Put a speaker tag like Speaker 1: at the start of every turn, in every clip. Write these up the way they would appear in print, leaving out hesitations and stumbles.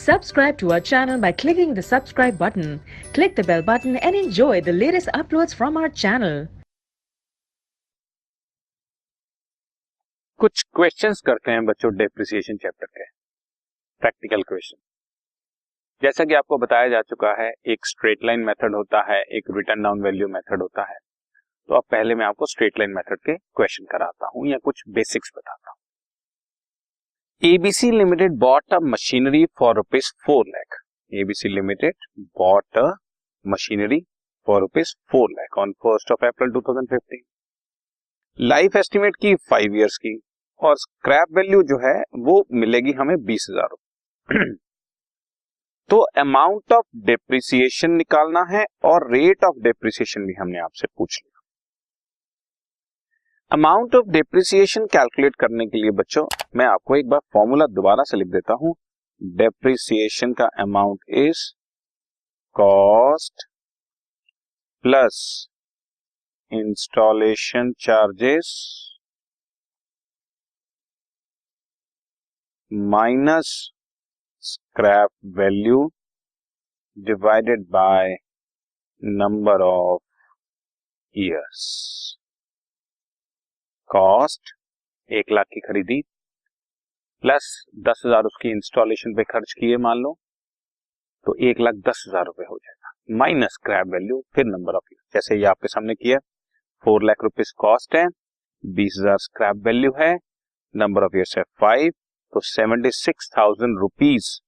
Speaker 1: Subscribe to our channel by clicking the subscribe button. Click the bell button and enjoy the latest uploads from our channel.
Speaker 2: कुछ questions करते हैं बच्चों depreciation chapter के, practical question. जैसा कि आपको बताया जा चुका है, एक स्ट्रेट लाइन मेथड होता है, एक रिटर्न डाउन वैल्यू मेथड होता है। तो अब पहले मैं आपको स्ट्रेट लाइन मेथड के क्वेश्चन कराता हूं या कुछ बेसिक्स बताता हूं। ABC limited bought a machinery for ₹4 lakh. ABC limited bought a machinery for ₹4 lakh on 1st of April 2015। Life estimate की 5 इयर्स की, और स्क्रैप वैल्यू जो है वो मिलेगी हमें 20,000 रुपए। तो अमाउंट ऑफ डेप्रिसिएशन निकालना है और रेट ऑफ डेप्रिसिएशन भी हमने आपसे पूछ लिया। अमाउंट ऑफ डेप्रिसिएशन कैलकुलेट करने के लिए बच्चों मैं आपको एक बार फॉर्मूला दोबारा से लिख देता हूं। डेप्रिसिएशन का amount is cost plus installation charges minus scrap value divided by number of years. Cost 1 lakh की खरीदी प्लस 10,000 उसकी इंस्टॉलेशन पे खर्च किए मान लो, तो 1,10,000 रुपए हो जाएगा, माइनस स्क्रैप वैल्यू फिर नंबर ऑफ ईयर। जैसे ये आपके सामने किया, 4 लाख रुपीज कॉस्ट है, 20,000 स्क्रैप वैल्यू है, नंबर ऑफ ईयर्स है 5, तो 76,000 rupees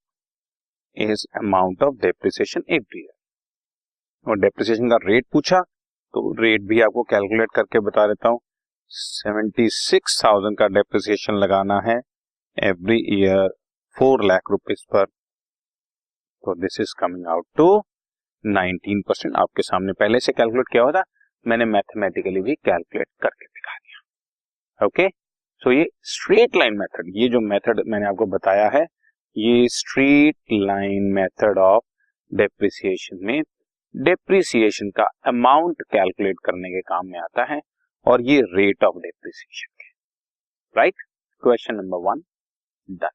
Speaker 2: is amount of depreciation every year. और डेप्रिसिएशन का रेट पूछा तो रेट भी आपको कैलकुलेट करके बता देता हूं। 76,000 का डेप्रिसिएशन लगाना है एवरी ईयर 4 लाख रुपीज पर, तो this is coming out to 19%। आपके सामने पहले से कैलकुलेट किया हुआ था, मैंने मैथमेटिकली भी कैलकुलेट करके दिखा दिया। ओके, सो ये स्ट्रेट लाइन मेथड, ये जो मेथड मैंने आपको बताया है, ये straight line method of depreciation में डेप्रिसिएशन का अमाउंट कैलकुलेट करने के काम में आता है, और ये रेट ऑफ डेप्रिसिएशन है। Right, question number 1 done.